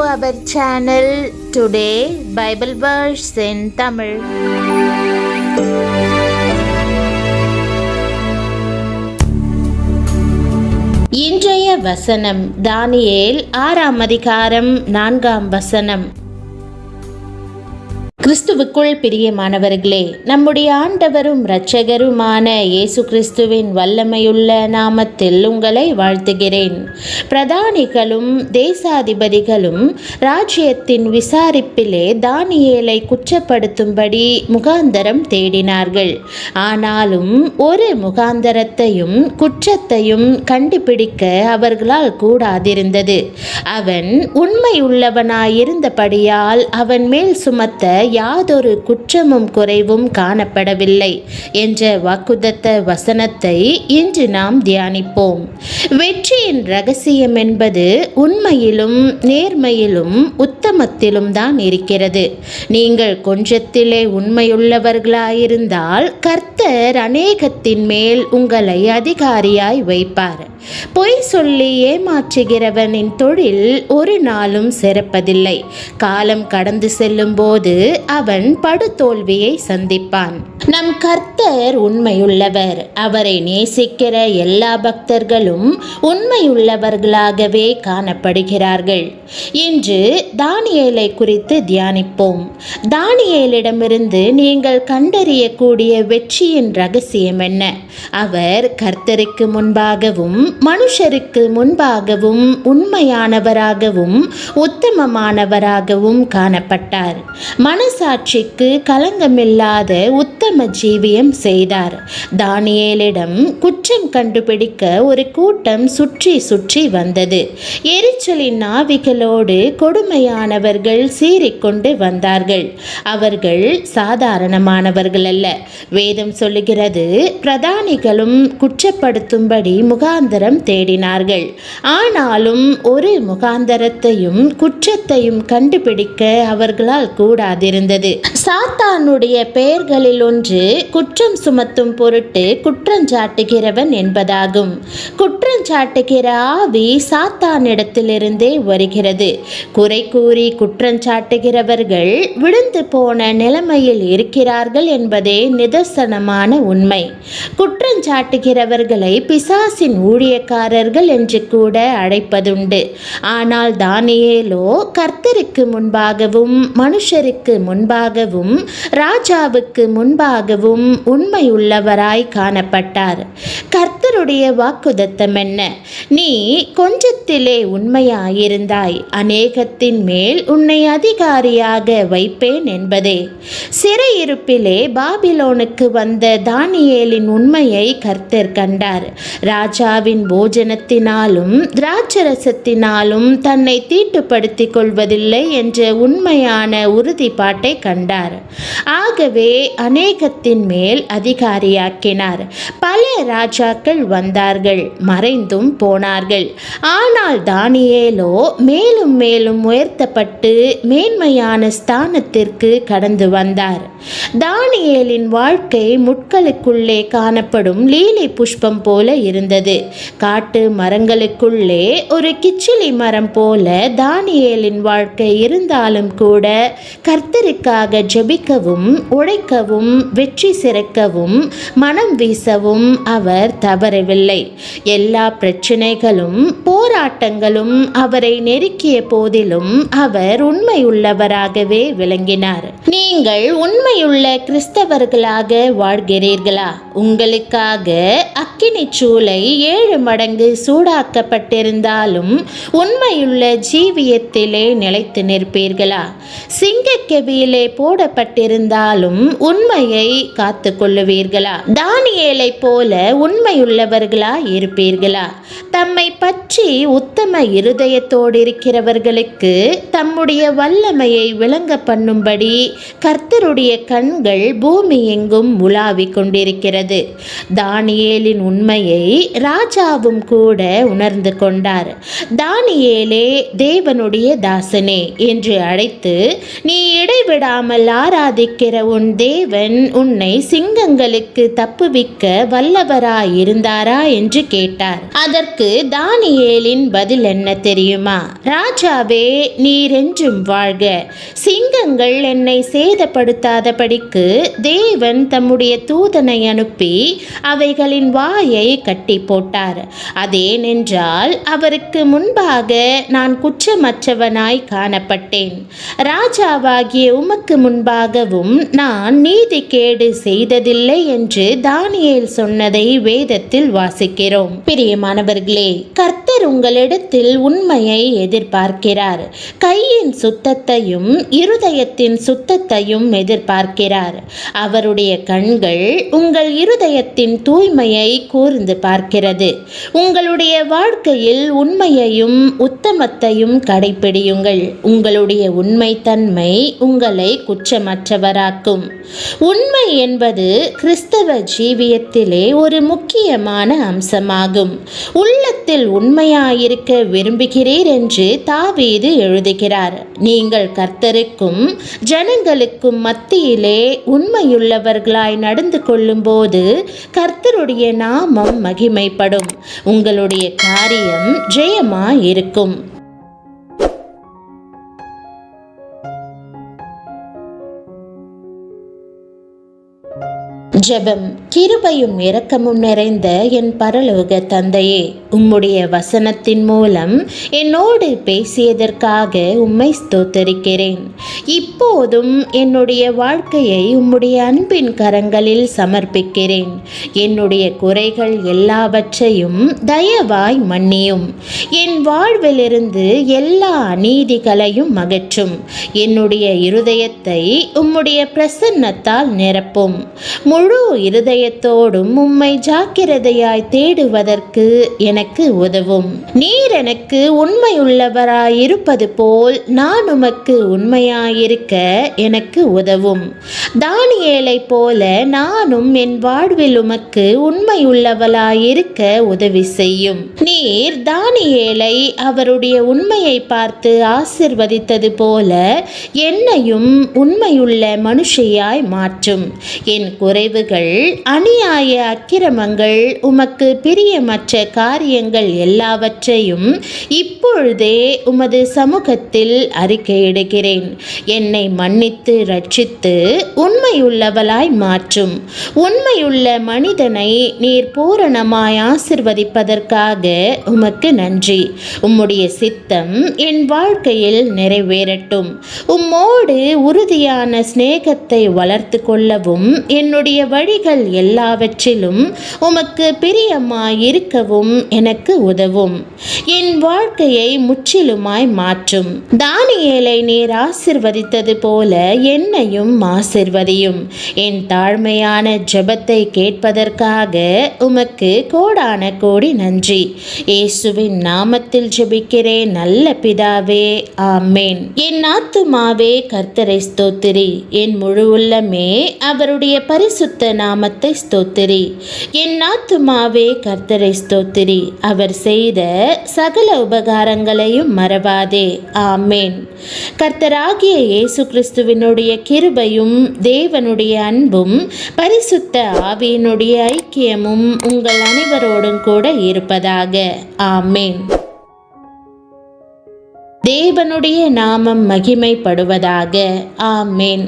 our channel. Today Bible verse in Tamil. இன்றைய வசனம் தானியேல் 6ஆம் அதிகாரம் 4ஆம் வசனம். கிறிஸ்துவுக்குள் பிரியமானவர்களே, நம்முடைய ஆண்டவரும் இரட்சகருமான இயேசு கிறிஸ்துவின் வல்லமையுள்ள நாமத்தில் உங்களை வாழ்த்துகிறேன். பிரதானிகளும் தேசாதிபதிகளும் ராஜ்யத்தின் விசாரிப்பிலே தானியேலை குற்றப்படுத்தும்படி முகாந்தரம் தேடினார்கள். ஆனாலும் ஒரு முகாந்தரத்தையும் குற்றத்தையும் கண்டுபிடிக்க அவர்களால் கூடாதிருந்தது. அவன் உண்மையுள்ளவனாயிருந்தபடியால் அவன் மேல் சுமத்த யாதொரு குற்றமும் குறைவும் காணப்படவில்லை என்ற வாக்குத்தத்த வசனத்தை இன்று நாம் தியானிப்போம். வெற்றியின் ரகசியம் என்பது உண்மையிலும் நேர்மையிலும் உத்தமத்திலும் தான் இருக்கிறது. நீங்கள் கொஞ்சத்திலே உண்மையுள்ளவர்களாயிருந்தால் கர்த்தர் அநேகத்தின் மேல் உங்களை அதிகாரியாய் வைப்பார். பொய் சொல்லி ஏமாற்றுகிறவனின் தொழில் ஒரு நாளும் சிறப்பதில்லை. காலம் கடந்து செல்லும் போது அவன் படுதோல்வியை சந்திப்பான். நம் கர்த்தர் உண்மையுள்ளவர். அவரை நேசிக்கிற எல்லா பக்தர்களும் உண்மையுள்ளவர்களாகவே காணப்படுகிறார்கள். இன்று தானியேலை குறித்து தியானிப்போம். தானியேலிடமிருந்து நீங்கள் கண்டறியக்கூடிய வெற்றியின் ரகசியம் என்ன? அவர் கர்த்தருக்கு முன்பாகவும் மனுஷருக்கு முன்பாகவும் உண்மையானவராகவும் உத்தமமானவராகவும் காணப்பட்டார். மனசாட்சிக்கு கலங்கமில்லாத உத்தம ஜீவியம் செய்தார். தானியேலிடம் குற்றம் கண்டுபிடிக்க ஒரு கூட்டம் சுற்றி சுற்றி வந்தது. எரிச்சலின் ஆவிகளோடு கொடுமையானவர்கள் சீறிக்கொண்டு வந்தார்கள். அவர்கள் சாதாரணமானவர்கள் அல்ல. வேதம் சொல்லுகிறது, பிரதானிகளும் குற்றப்படுத்தும்படி முகாந்தரம் தேடினார்கள். ஆனாலும் ஒரு முகாந்தரத்தையும் குற்றத்தையும் கண்டுபிடிக்க அவர்களால் கூடாதிருந்தது. சாத்தானுடைய பெயர்களில் ஒன்று குற்றம் சுமத்தும் பொருட்டு குற்றஞ்சாட்டுகிறவன் என்பதாகும். குற்றஞ்சாட்டுகிற ஆவி சாத்தானிடத்திலிருந்தே வருகிறது. குறை கூறி குற்றஞ்சாட்டுகிறவர்கள் விழுந்து போன நிலைமையில் இருக்கிறார்கள் என்பதே நிதர்சனமான உண்மை. குற்றஞ்சாட்டுகிறவர்களை பிசாசின் ஊழியக்காரர்கள் என்று கூட அழைப்பதுண்டு. ஆனால் தானியேலோ கர்த்தருக்கு முன்பாகவும் மனுஷருக்கு முன்பாகவும் ராஜாவுக்கு முன்பாகவும் உண்மையுள்ளவராய் காணப்பட்டார். கர்த்தருடைய வாக்குத்தத்தம் என்ன? நீ கொஞ்சத்திலே உண்மையாயிருந்தாய், அநேகத்தின் மேல் உன்னை அதிகாரியாக வைப்பேன் என்பதே. சிறையிருப்பிலே பாபிலோனுக்கு வந்த தானியேலின் உண்மையை கர்த்தர் கண்டார். ராஜாவின் போஜனத்தினாலும் திராட்சரசத்தினாலும் தன்னை தீட்டுப்படுத்திக் கொள்வதில்லை என்ற உண்மையான உறுதிப்பாட்டை கண்டார். ஆகவே அநேகத்தின் மேல் அதிகாரியாக்கினார். பல ராஜாக்கள் வந்தார்கள், மறைந்தும் போனார்கள். ஆனால் தானியேலோ மேலும் மேலும் உயர்த்தப்பட்டு மேன்மையான ஸ்தானத்திற்கு கடந்து வந்தார். தானியேலின் வாழ்க்கை முட்களுக்குள்ளே காணப்படும் லீலி புஷ்பம் போல இருந்தது. காட்டு மரங்களுக்குள்ளே ஒரு கிச்சிலி மரம் போல தானியேலின் வாழ்க்கை இருந்தாலும் கூட கர்த்தருக்காக ஜெபிக்கவும் உழைக்கவும் வெற்றி சிறக்கவும் மனம் வீசவும் அவர் தவறவில்லை. எல்லா பிரச்சனைகளும் போராட்டங்களும் அவரை நெருக்கிய போதிலும் அவர் உண்மையுள்ளவராகவே விளங்கினார். நீங்கள் உண்மையுள்ள கிறிஸ்தவர்களாக வாழ்கிறீர்களா? உங்களுக்காக அக்கினி சூளை 7 மடங்கு சூடாக்கப்பட்டிருந்தாலும் உண்மையுள்ள ஜீவியத்திலே நிலைத்து நிற்பீர்களா? சிங்கக்கெபியிலே போடப்பட்டிருந்தாலும் உண்மையை காத்து கொள்ளுவீர்களா? தானியேலை போல உண்மையுள்ளவர்களா இருப்பீர்களா? தம்மை பற்றி உத்தம இருதயத்தோடு இருக்கிறவர்களுக்கு தம்முடைய வல்லமையை விளங்க பண்ணும்படி கர்த்தருடைய கண்கள் பூமி எங்கும் உலாவிக் கொண்டிருக்கிறது. தானியேலின் உண்மையை ராஜாவும் கூட உணர்ந்து கொண்டார். தானியேலே, தேவனுடைய தாசனே என்று அழைத்து, நீ இடைவிட இடைவிடாமல் ஆராதிக்கிற உன் தேவன் உன்னை சிங்கங்களுக்கு தப்புவிக்க வல்லவராயிருந்தாரா என்று கேட்டார். அதற்கு தானியேலின் பதில் என்ன தெரியுமா? ராஜாவே, நீர் என்றும் வாழ்க. சிங்கங்கள் என்னை சேதப்படுத்தாதபடிக்கு தேவன் தம்முடைய தூதனை அனுப்பி அவைகளின் வாயை கட்டி போட்டார். அதேனென்றால் அவருக்கு முன்பாக நான் குற்றமற்றவனாய் காணப்பட்டேன். ராஜாவாகிய உமக்கு முன்பாகவும் நான் நீதிகேடு செய்ததில்லை என்று தானியேல் சொன்னதை வேதத்தில் வாசிக்கிறோம். பிரியமானவர்களே, கர்த்தர் உங்களிடத்தில் உண்மையை எதிர்பார்க்கிறார். கையின் சுத்தத்தையும் இருதயத்தின் சுத்தத்தையும் எதிர்பார்க்கிறார். அவருடைய கண்கள் உங்கள் இருதயத்தின் தூய்மையை கூர்ந்து பார்க்கிறது. உங்களுடைய வாழ்க்கையில் உண்மையையும் உத்தமத்தையும் கடைபிடியுங்கள். உங்களுடைய உண்மைத்தன்மை உங்களை குற்றமற்றவராக்கும். உண்மை என்பது கிறிஸ்தவ ஜீவியத்திலே ஒரு முக்கியமான அம்சமாகும். உள்ளத்தில் உண்மையாயிருக்க விரும்புகிறீர் என்று தாவீது எழுதுகிறார். நீங்கள் கர்த்தருக்கும் ஜனங்களுக்கும் மத்தியிலே உண்மையுள்ளவர்களாய் நடந்து கொள்ளும்போது கர்த்தருடைய நாமம் மகிமைப்படும். உங்களுடைய காரியம் ஜெயமாய் இருக்கும். ஜெபம். கிருபையும் இரக்கமும் நிறைந்த என் பரலோக தந்தையே, உம்முடைய வசனத்தின் மூலம் என்னோடு பேசியதற்காக உம்மை ஸ்தோத்தரிக்கிறேன். இப்போதும் என்னுடைய வாழ்க்கையை உம்முடைய அன்பின் கரங்களில் சமர்ப்பிக்கிறேன். என்னுடைய குறைகள் எல்லாவற்றையும் தயவாய் மன்னியும். என் வாழ்விலிருந்து எல்லா அநீதிகளையும் அகற்றும். என்னுடைய இருதயத்தை உம்முடைய பிரசன்னத்தால் நிரப்பும். முழு இருதயத்தோடும் உம்மை ஜாக்கிரதையாய் தேடுவதற்கு எனக்கு உதவும். நீர் எனக்கு உண்மையுள்ளவராயிருப்பது போல் நான் உமக்கு உண்மையாயிருக்க எனக்கு உதவும். தானியேலை போல நானும் என் வாழ்வில் உமக்கு உண்மையுள்ளவளாயிருக்க உதவி செய்யும். நீர் தானியேலை அவருடைய உண்மையை பார்த்து ஆசிர்வதித்தது போல என்னையும் உண்மையுள்ள மனுஷியாய் மாற்றும். என் குறைவுகள், அநியாய அக்கிரமங்கள், உமக்கு பிரியமற்ற காரியங்கள் எல்லாவற்றையும் இப்பொழுதே உமது சமூகத்தில் அறிக்கையிடுகிறேன். என்னை மன்னித்து ரட்சித்து உண்மையுள்ளவளாய் மாற்றும். உண்மையுள்ள மனிதனை நீர் பூரணமாய் ஆசிர்வதிப்பதற்காக உமக்கு நன்றி. உம்முடைய சித்தம் என் வாழ்க்கையில் நிறைவேறட்டும். உம்மோடு உறுதியான சிநேகத்தை வளர்த்து கொள்ளவும் என்னுடைய வழிகள் எல்லாவற்றிலும் உமக்கு பிரியமாயிருக்கவும் எனக்கு உதவும். என் வாழ்க்கையை முற்றிலுமாய் மாற்றும். தானியேலை நீர் ஆசிர்வதித்தது போல என்னையும் ஆசிர்வதியும். என் தாழ்மையான ஜெபத்தை கேட்பதற்காக உமக்கு கோடான கோடி நன்றி. இயேசுவின் நாமத்தில் ஜெபிக்கிறேன் நல்ல பிதாவே, ஆமேன். என் ஆத்துமாவே கர்த்தரை ஸ்தோத்திரி. என் முழு உள்ளமே அவருடைய பரிசுத்த நாமத்தை ஸ்தோத்திரி. என் ஆத்துமாவே கர்த்தரை ஸ்தோத்திரி. அவர் செய்த சகல உபகாரங்களையும் மறவாதே, ஆமேன். கர்த்தராகிய இயேசு கிறிஸ்துவினுடைய கிருபையும் தேவனுடைய அன்பும் பரிசுத்த ஆவியினுடைய ஐக்கியமும் உங்கள் அனைவரோடும் கூட இருப்பதாக, ஆமேன். தேவனுடைய நாமம் மகிமைப்படுவதாக, ஆமேன்.